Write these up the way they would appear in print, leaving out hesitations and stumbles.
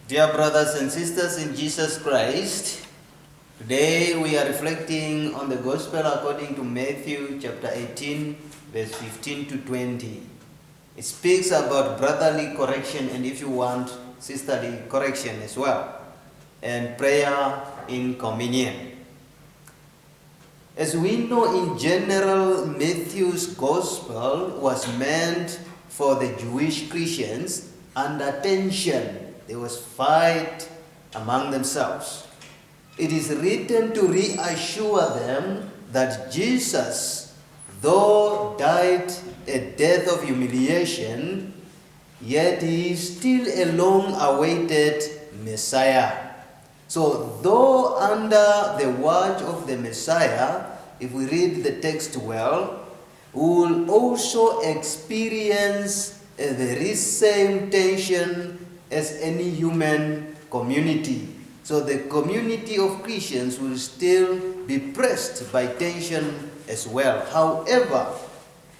Dear brothers and sisters in Jesus Christ, today we are reflecting on the Gospel according to Matthew chapter 18, verse 15 to 20. It speaks about brotherly correction and, if you want, sisterly correction as well, and prayer in communion. As we know, in general, Matthew's Gospel was meant for the Jewish Christians under tension. There was fight among themselves. It is written to reassure them that Jesus, though died a death of humiliation, yet he is still a long-awaited Messiah. So, though under the watch of the Messiah, if we read the text well, we will also experience the very same tension as any human community. So the community of Christians will still be pressed by tension as well. However,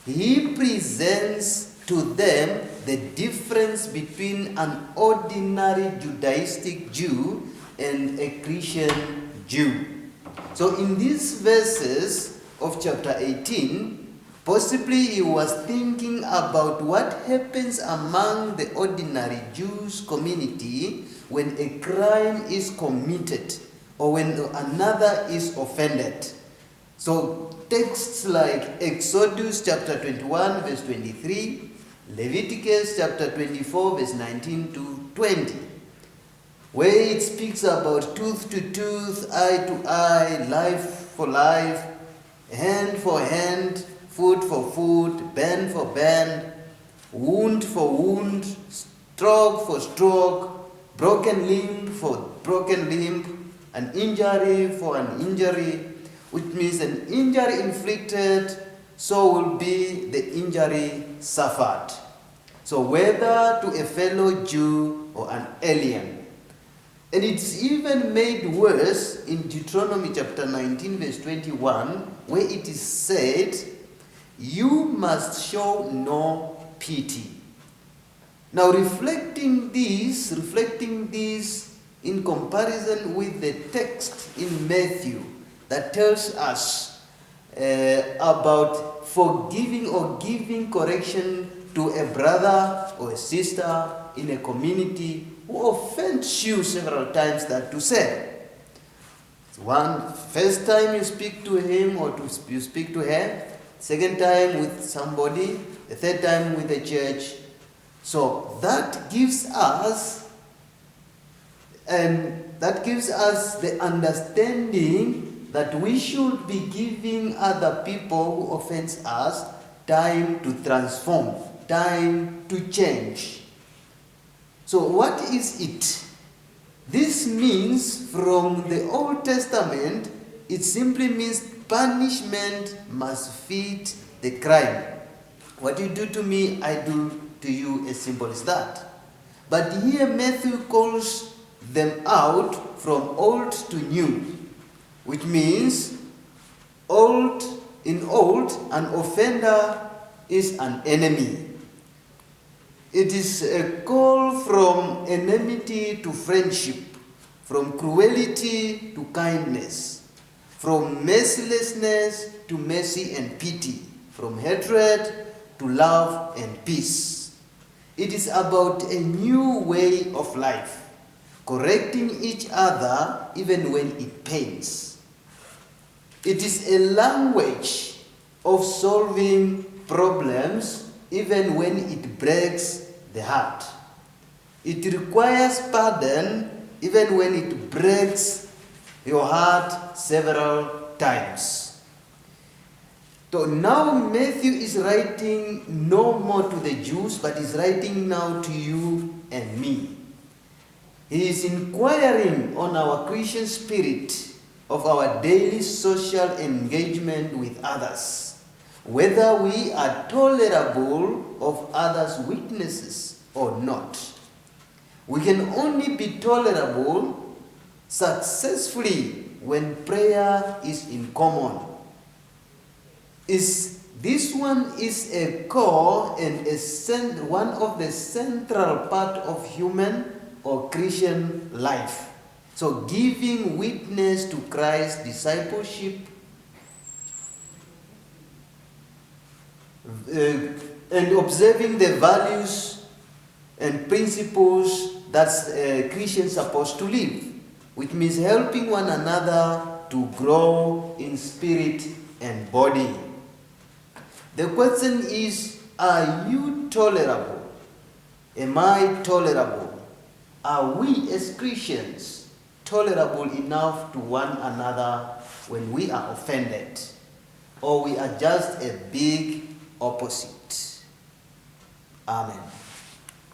he presents to them the difference between an ordinary Judaistic Jew and a Christian Jew. So in these verses of chapter 18, possibly he was thinking about what happens among the ordinary Jews community when a crime is committed or when another is offended. So texts like Exodus chapter 21 verse 23, Leviticus chapter 24 verse 19 to 20, where it speaks about tooth to tooth, eye to eye, life for life, hand for hand, foot for foot, band for band, wound for wound, stroke for stroke, broken limb for broken limb, an injury for an injury, which means an injury inflicted, so will be the injury suffered. So whether to a fellow Jew or an alien. And it's even made worse in Deuteronomy chapter 19 verse 21, where it is said, "You must show no pity." Now reflecting this in comparison with the text in Matthew that tells us about forgiving or giving correction to a brother or a sister in a community who offends you several times, that to say, first time you speak to him or you speak to her, second time with somebody, the third time with the church. So that gives us the understanding that we should be giving other people who offend us time to transform, time to change. So what is it? This means from the Old Testament, it simply means punishment must fit the crime. What you do to me, I do to you, as simple as that. But here Matthew calls them out from old to new, which means in old, an offender is an enemy. It is a call from enmity to friendship, from cruelty to kindness, from mercilessness to mercy and pity, from hatred to love and peace. It is about a new way of life, correcting each other even when it pains. It is a language of solving problems even when it breaks the heart. It requires pardon even when it breaks your heart several times. So now Matthew is writing no more to the Jews, but is writing now to you and me. He is inquiring on our Christian spirit of our daily social engagement with others, whether we are tolerable of others' weaknesses or not. We can only be tolerable successfully when prayer is in common. This one is a core and one of the central part of human or Christian life. So giving witness to Christ's discipleship and observing the values and principles that Christians are supposed to live, which means helping one another to grow in spirit and body. The question is, are you tolerable? Am I tolerable? Are we as Christians tolerable enough to one another when we are offended? Or we are just a big opposite? Amen.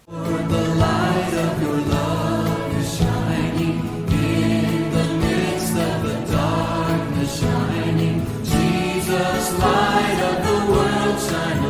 Lord, the light of your love is shining in the midst of the darkness shining. Jesus, light of the world shining.